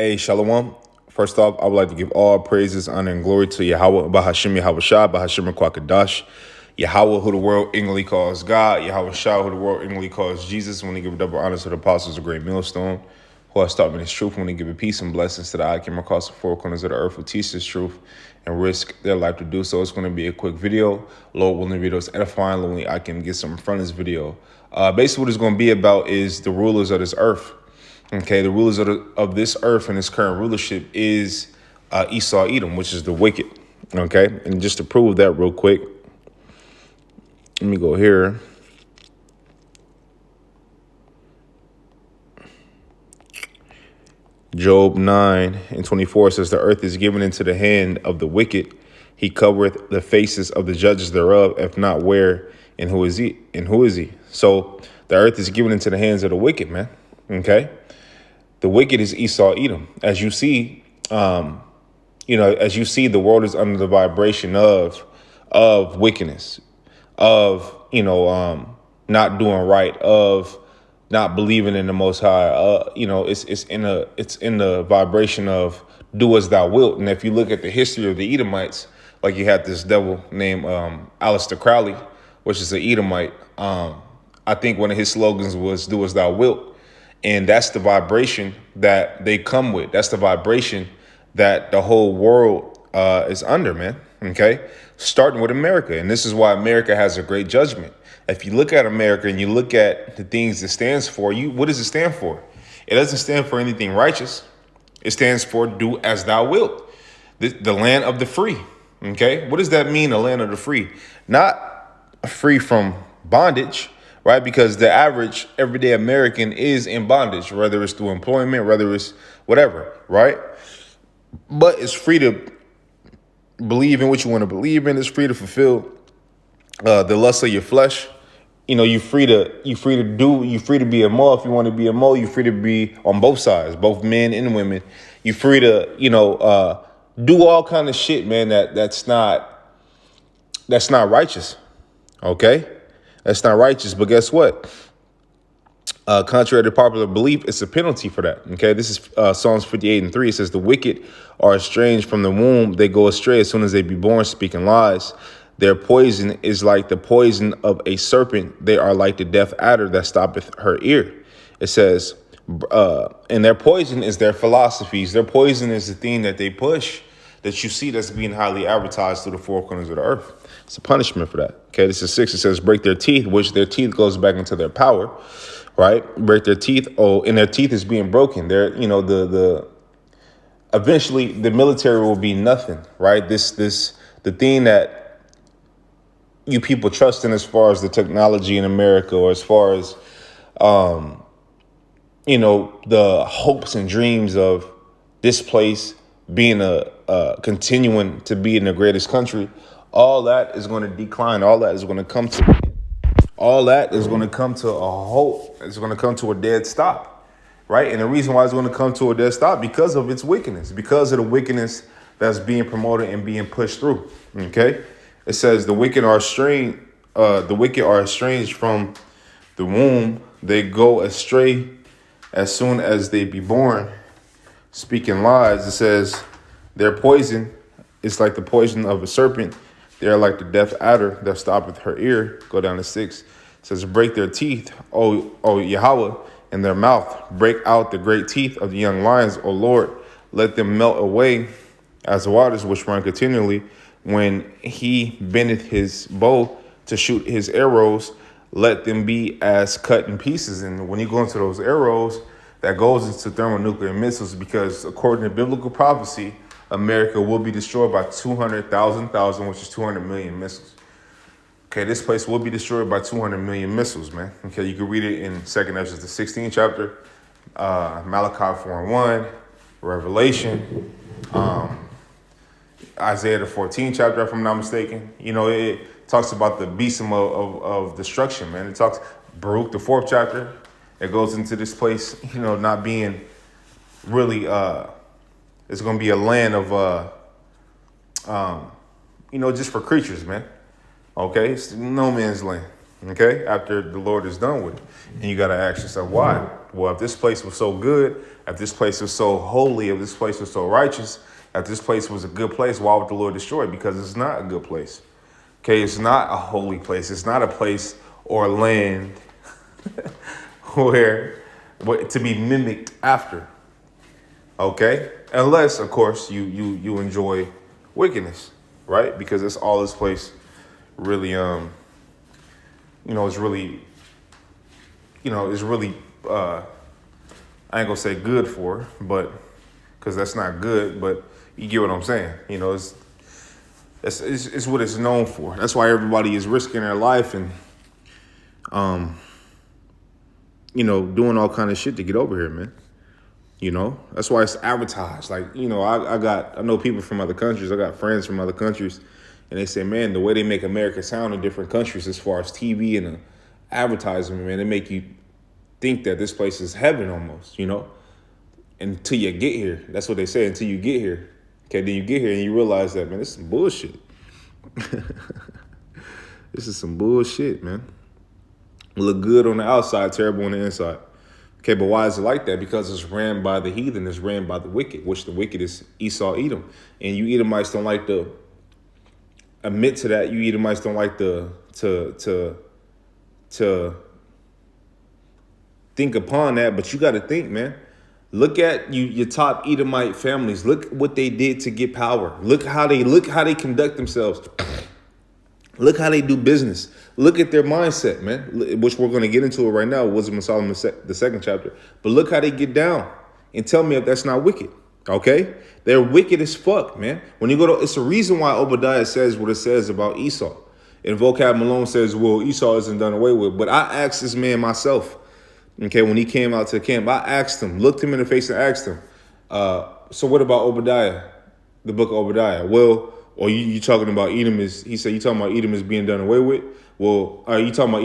Hey, Shalom. First off, I would like to give all praises, honor, and glory to Yahweh, Bahashim Yahweh Shah, Bahashim Kwakadash, Yahweh, who the world ignorantly calls God, Yahweh Shah, who the world ignorantly calls Jesus, when they give double honors to the apostles of great millstone, who has taught me this truth, when they give peace and blessings to the I came across the four corners of the earth, who teach this truth and risk their life to do so. It's going to be a quick video. Lord willing, the video is edifying. Only I can get something from this video. Basically, what it's going to be about is the rulers of this earth. Okay, the rulers of this earth and its current rulership is Esau Edom, which is the wicked. Okay, and just to prove that real quick, let me go here. Job 9:24 says, the earth is given into the hand of the wicked. He covereth the faces of the judges thereof. If not, where and who is he? And who is he? So the earth is given into the hands of the wicked, man. Okay. The wicked is Esau Edom. As you see, as you see, the world is under the vibration of wickedness, of not doing right, of not believing in the Most High. It's in the vibration of do as thou wilt. And if you look at the history of the Edomites, like you had this devil named Aleister Crowley, which is an Edomite. I think one of his slogans was "Do as thou wilt." And that's the vibration that they come with. That's the vibration that the whole world is under, man. Okay, starting with America. And this is why America has a great judgment. If you look at America and you look at the things it stands for, what does it stand for? It doesn't stand for anything righteous. It stands for do as thou wilt, the land of the free. Okay, what does that mean, the land of the free? Not free from bondage, right? Because the average everyday American is in bondage, whether it's through employment, whether it's whatever, right? But it's free to believe in what you want to believe in. It's free to fulfill the lust of your flesh. You're free to be a mole if you want to be a mole. You're free to be on both sides, both men and women. You're free to, do all kind of shit, man. That's not righteous. Okay. That's not righteous, but guess what? Contrary to popular belief, it's a penalty for that. Okay, this is Psalms 58:3. It says, the wicked are estranged from the womb. They go astray as soon as they be born, speaking lies. Their poison is like the poison of a serpent. They are like the deaf adder that stoppeth her ear. It says, and their poison is their philosophies. Their poison is the thing that they push, that you see that's being highly advertised through the four corners of the earth. It's a punishment for that. Okay, this is 6. It says, break their teeth, which their teeth goes back into their power, right? Break their teeth. Oh, and their teeth is being broken. They're, eventually the military will be nothing, right? The thing that you people trust in as far as the technology in America, or as far as, the hopes and dreams of this place being continuing to be in the greatest country, all that is going to decline. All that is going to come to a halt. It's going to come to a dead stop, right? And the reason why it's going to come to a dead stop, because of its wickedness, because of the wickedness that's being promoted and being pushed through. Okay, it says the wicked are estranged. The wicked are estranged from the womb. They go astray as soon as they be born, speaking lies. It says their poison is like the poison of a serpent. They are like the deaf adder that stoppeth her ear. Go down to 6. It says, break their teeth, O Yahweh, in their mouth. Break out the great teeth of the young lions, O Lord. Let them melt away as the waters which run continually. When he bendeth his bow to shoot his arrows, let them be as cut in pieces. And when you go into those arrows, that goes into thermonuclear missiles, because according to biblical prophecy, America will be destroyed by 200,000, which is 200 million missiles. Okay, this place will be destroyed by 200 million missiles, man. Okay, you can read it in 2nd Ezra, the 16th chapter, Malachi 4:1, Revelation, Isaiah the 14th chapter, if I'm not mistaken. It talks about the beast of destruction, man. It talks Baruch the 4th chapter. It goes into this place, not being really. It's going to be a land of, just for creatures, man. Okay, it's no man's land. Okay, after the Lord is done with it, and you got to ask yourself why. Well, if this place was so good, if this place was so holy, if this place was so righteous, if this place was a good place, why would the Lord destroy it? Because it's not a good place. Okay, it's not a holy place. It's not a place or land where to be mimicked after. Okay, unless of course you enjoy wickedness, right? Because that's all this place really is really is really I ain't gonna say good for, but because that's not good, but you get what I'm saying. It's what it's known for. That's why everybody is risking their life and doing all kind of shit to get over here, man. That's why it's advertised. Like, I know people from other countries. I got friends from other countries, and they say, man, the way they make America sound in different countries as far as TV and advertisement, man, they make you think that this place is heaven almost, until you get here. That's what they say, until you get here. Okay, then you get here and you realize that, man, this is some bullshit. This is some bullshit, man. Look good on the outside, terrible on the inside. Okay, but why is it like that? Because it's ran by the heathen, it's ran by the wicked, which the wicked is Esau, Edom. And you Edomites don't like to admit to that. You Edomites don't like to think upon that, but you got to think, man. Look at your top Edomite families. Look what they did to get power. Look how they conduct themselves. Look how they do business. Look at their mindset, man, which we're going to get into it right now. Wisdom of Solomon, the second chapter. But look how they get down and tell me if that's not wicked. Okay? They're wicked as fuck, man. When you go to, it's a reason why Obadiah says what it says about Esau. And Vocab Malone says, well, Esau isn't done away with. But I asked this man myself, okay, when he came out to the camp, I asked him, looked him in the face and asked him, so what about Obadiah, the book of Obadiah? Well, or you talking about Edom he said, you talking about Edom is being done away with? Well, are you talking about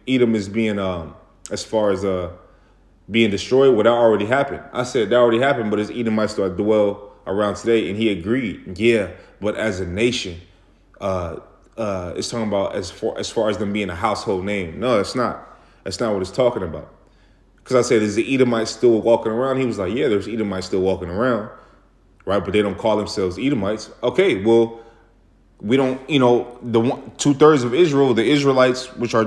Edom is being, as far as being destroyed? Well, that already happened. I said, that already happened, but is Edomites still dwell around today? And he agreed, yeah, but as a nation, it's talking about as far as them being a household name. No, it's not. That's not what it's talking about. Because I said, is the Edomites still walking around? He was like, yeah, there's Edomites still walking around, right? But they don't call themselves Edomites. Okay, well, we don't, the 2/3 of Israel, the Israelites, which are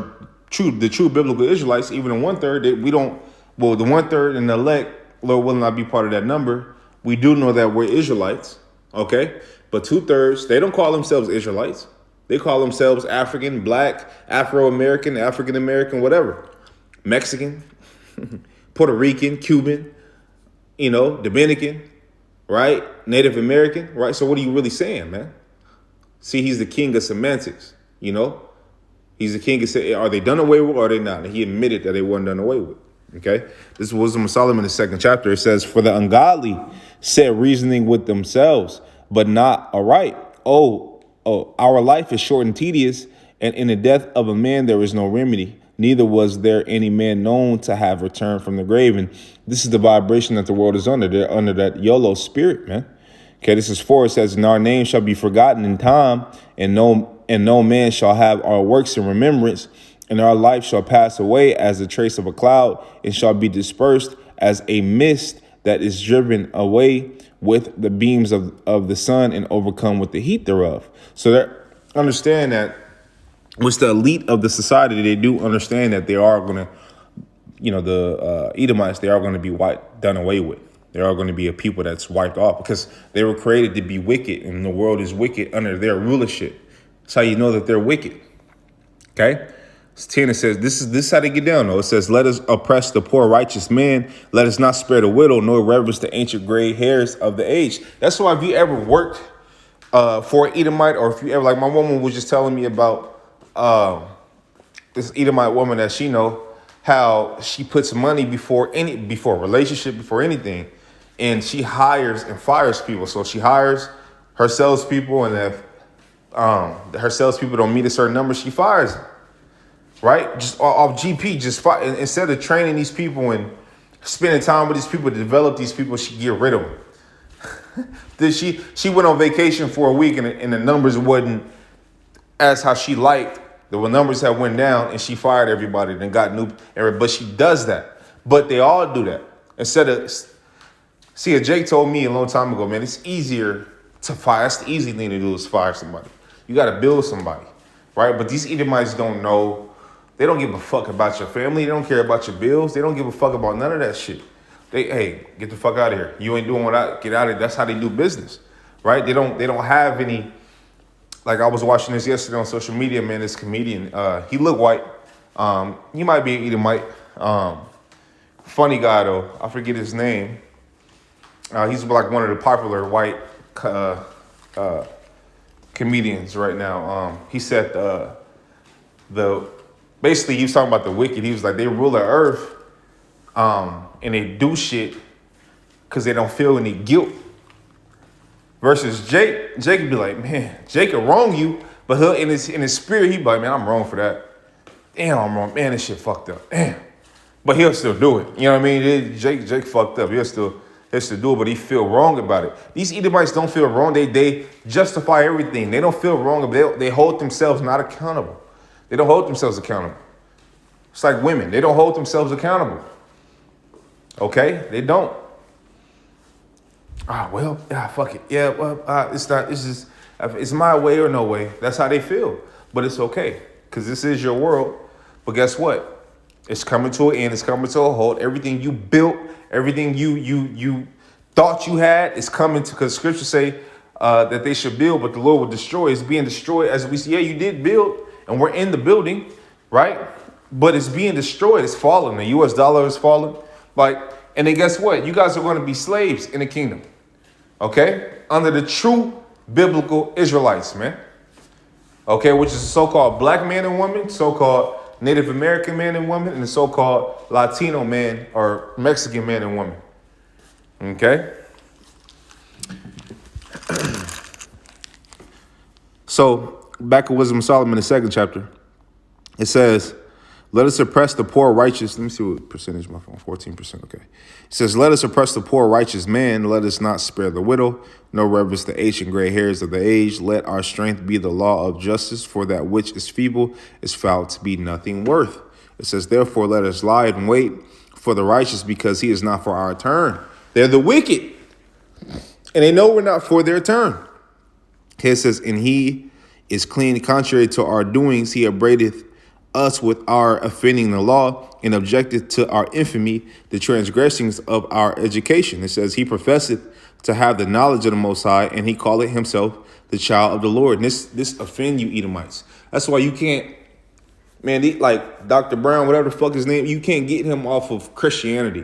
the true biblical Israelites, even the 1/3, we don't, well, the 1/3 and the elect, Lord will not be part of that number. We do know that we're Israelites, okay? But 2/3, they don't call themselves Israelites. They call themselves African, Black, Afro-American, African-American, whatever. Mexican, Puerto Rican, Cuban, Dominican, right? Native American, right? So what are you really saying, man? See, he's the king of semantics, He's the king of say, are they done away with or are they not? And he admitted that they weren't done away with, okay? This is Wisdom of Solomon, the second chapter. It says, for the ungodly set reasoning with themselves, but not aright. Oh, our life is short and tedious, and in the death of a man there is no remedy. Neither was there any man known to have returned from the grave. And this is the vibration that the world is under. They're under that YOLO spirit, man. Okay, this is 4. It says, and our name shall be forgotten in time, and no man shall have our works in remembrance, and our life shall pass away as the trace of a cloud, and shall be dispersed as a mist that is driven away with the beams of the sun and overcome with the heat thereof. So they understand that with the elite of the society, they do understand that they are going to, the Edomites, they are going to be done away with. They are going to be a people that's wiped off because they were created to be wicked, and the world is wicked under their rulership. That's how you know that they're wicked. Okay? It's 10, it says, this is how they get down, though. It says, let us oppress the poor righteous man. Let us not spare the widow, nor reverence the ancient gray hairs of the age. That's why if you ever worked for an Edomite, or if you ever, like my woman was just telling me about this Edomite woman that she know, how she puts money before a relationship, before anything. And she hires and fires people. So she hires her salespeople, and if her salespeople don't meet a certain number, she fires them. Right? Just off GP, instead of training these people and spending time with these people to develop these people, she get rid of them. She went on vacation for a week, and the numbers wasn't as how she liked. The numbers had went down, and she fired everybody and got new. But she does that. But they all do that. Instead of, see, Jake told me a long time ago, man, it's easier to fire. That's the easy thing to do is fire somebody. You got to build somebody, right? But these Edomites don't know. They don't give a fuck about your family. They don't care about your bills. They don't give a fuck about none of that shit. Hey, get the fuck out of here. You ain't doing what I get out of here. That's how they do business, right? They don't have any. Like I was watching this yesterday on social media, man. This comedian, he looked white. He might be an Edomite. Funny guy though. I forget his name. He's like one of the popular white comedians right now. He said basically he was talking about the wicked. He was like, they rule the earth, and they do shit because they don't feel any guilt. Versus Jake would be like, man, Jake will wrong you, but he'll in his spirit, he'd be like, man, I'm wrong for that. Damn, I'm wrong. Man, this shit fucked up. Damn. But he'll still do it. You know what I mean? Jake fucked up. He'll still do it, but he feel wrong about it. These Edomites don't feel wrong. They justify everything. They don't feel wrong, but they hold themselves not accountable. They don't hold themselves accountable. It's like women. They don't hold themselves accountable. Okay? They don't. Fuck it. Yeah, well, it's my way or no way. That's how they feel. But it's okay, because this is your world. But guess what? It's coming to an end. It's coming to a halt. Everything you built, everything you thought you had is coming to, because scriptures say that they should build, but the Lord will destroy. It's being destroyed as we see. Yeah, you did build, and we're in the building, right? But it's being destroyed. It's falling. The U.S. dollar is falling. And then guess what? You guys are going to be slaves in the kingdom. Okay? Under the true biblical Israelites, man. Okay? Which is the so-called black man and woman, so-called Native American man and woman, and the so-called Latino man or Mexican man and woman. Okay? So, back in Wisdom of Solomon, the 2nd chapter, it says, let us oppress the poor righteous. Let me see what percentage my phone. 14%. Okay. It says, let us oppress the poor righteous man. Let us not spare the widow, nor reverence the ancient gray hairs of the age. Let our strength be the law of justice, for that which is feeble is found to be nothing worth. It says, therefore, let us lie and wait for the righteous, because he is not for our turn. They're the wicked, and they know we're not for their turn. Here it says, and he is clean contrary to our doings. He upbraideth us with our offending the law, and objected to our infamy, the transgressions of our education. It says, he professeth to have the knowledge of the Most High, and he calleth himself the child of the Lord. And this offend you Edomites. That's why you can't, man, like Dr. Brown, whatever the fuck his name, you can't get him off of Christianity.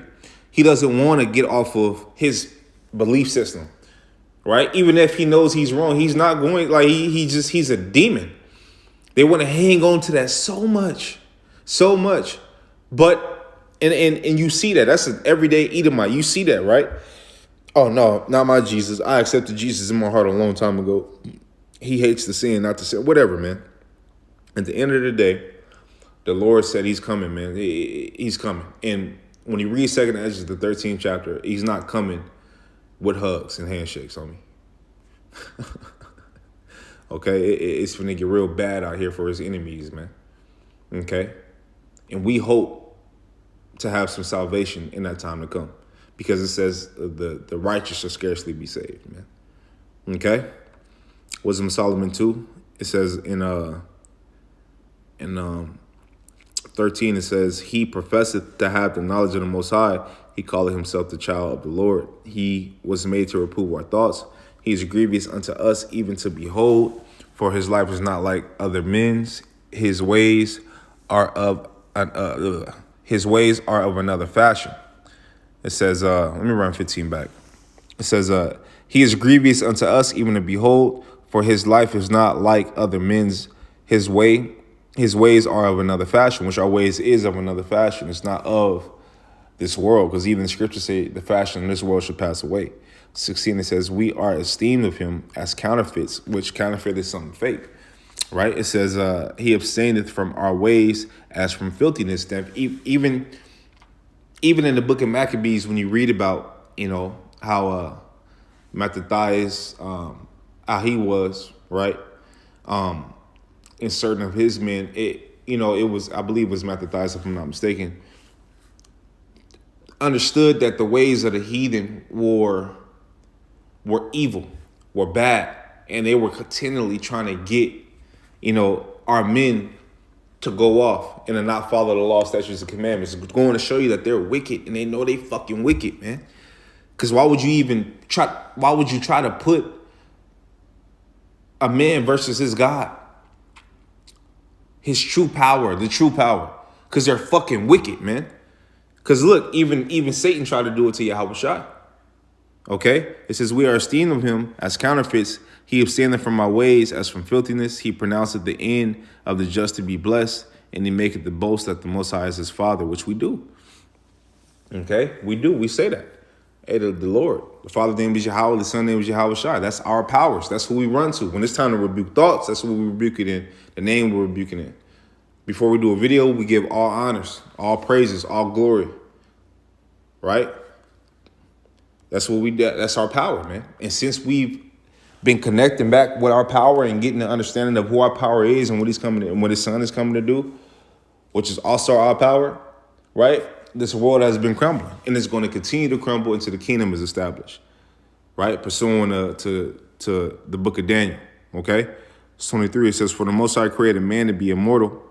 He doesn't want to get off of his belief system, right? Even if he knows he's wrong, he's not going, like he's a demon. They want to hang on to that so much. But, and you see that. That's an everyday Edomite. You see that, right? Oh, no, not my Jesus. I accepted Jesus in my heart a long time ago. He hates the sin, not the sin. Whatever, man. At the end of the day, the Lord said he's coming, man. He's coming. And when you read 2nd Ezra, the 13th chapter, he's not coming with hugs and handshakes on me. Okay, it's finna get real bad out here for his enemies, man. Okay, and we hope to have some salvation in that time to come, because it says the righteous shall scarcely be saved, man. Okay, Wisdom of Solomon 2, it says in 13, it says, he professeth to have the knowledge of the Most High. He calleth himself the child of the Lord. He was made to reprove our thoughts. He is grievous unto us, even to behold. For his life is not like other men's. His ways are of another fashion. It says, let me run 15 back. It says, he is grievous unto us, even to behold. For his life is not like other men's. His ways are of another fashion, which our ways is of another fashion. It's not of this world, because even the scriptures say the fashion in this world should pass away. 16, it says, we are esteemed of him as counterfeits, which counterfeit is something fake, right? It says, he abstaineth from our ways as from filthiness. That even in the book of Maccabees, when you read about, how Mattathias, how he was, right? In certain of his men, it was, I believe it was Mattathias, if I'm not mistaken. understood that the ways of the heathen were evil, were bad, and they were continually trying to get, our men to go off and to not follow the law, statutes, and commandments. It's going to show you that they're wicked, and they know they fucking wicked, man. Because why would you try to put a man versus his God? His true power, the true power. Because they're fucking wicked, man. Because look, even Satan tried to do it to Yahushua. Okay? It says, we are esteemed of him as counterfeits. He abstaineth from my ways as from filthiness. He pronounceth the end of the just to be blessed. And he maketh the boast that the Most High is his Father, which we do. Okay? We do. We say that. Hey, the Lord. The Father's name is Yahweh. The Son's name is Yahushua. That's our powers. That's who we run to. When it's time to rebuke thoughts, that's what we rebuke it in. The name we're rebuking it in. Before we do a video, we give all honors, all praises, all glory. Right? That's what we do. That's our power, man. And since we've been connecting back with our power and getting the understanding of who our power is and what he's coming to, and what his son is coming to do, which is also our power, right? This world has been crumbling, and it's going to continue to crumble until the kingdom is established, right? Pursuing to the book of Daniel, okay? 23, it says, for the Most High created man to be immortal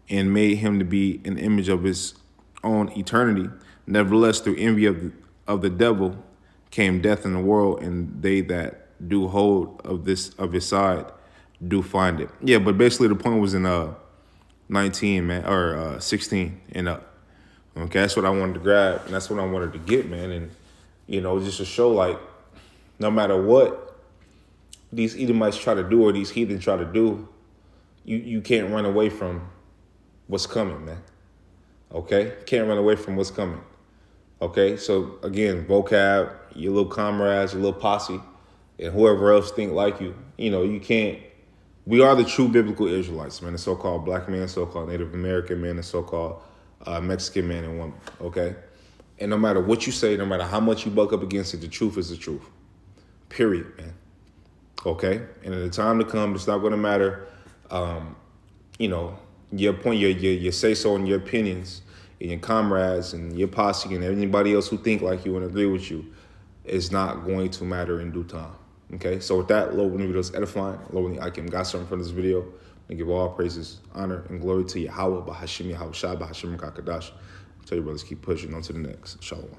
and made him to be an image of his own eternity. Nevertheless, through envy of the devil came death in the world, and they that do hold of his side do find it. Yeah, but basically the point was in 19, man, or 16 and up. Okay, that's what I wanted to grab, and that's what I wanted to get, man. And, just to show, like, no matter what these Edomites try to do or these heathen try to do, you can't run away from what's coming, man. Okay? Can't run away from what's coming. Okay? So, again, vocab, your little comrades, your little posse, and whoever else think like you, you can't. We are the true biblical Israelites, man, the so-called black man, so-called Native American man, the so-called Mexican man and woman, okay? And no matter what you say, no matter how much you buck up against it, the truth is the truth. Period, man. Okay? And at the time to come, it's not going to matter, your point, your say-so and your opinions and your comrades and your posse and anybody else who think like you and agree with you is not going to matter in due time. Okay? So with that, Lord, when the video is edifying, Lord, when I can got something from this video, and give all praises, honor, and glory to Yahweh, Bahashim Yahweh Shai, Bahashim Kakadash. Tell you brothers, keep pushing on to the next. Shalom.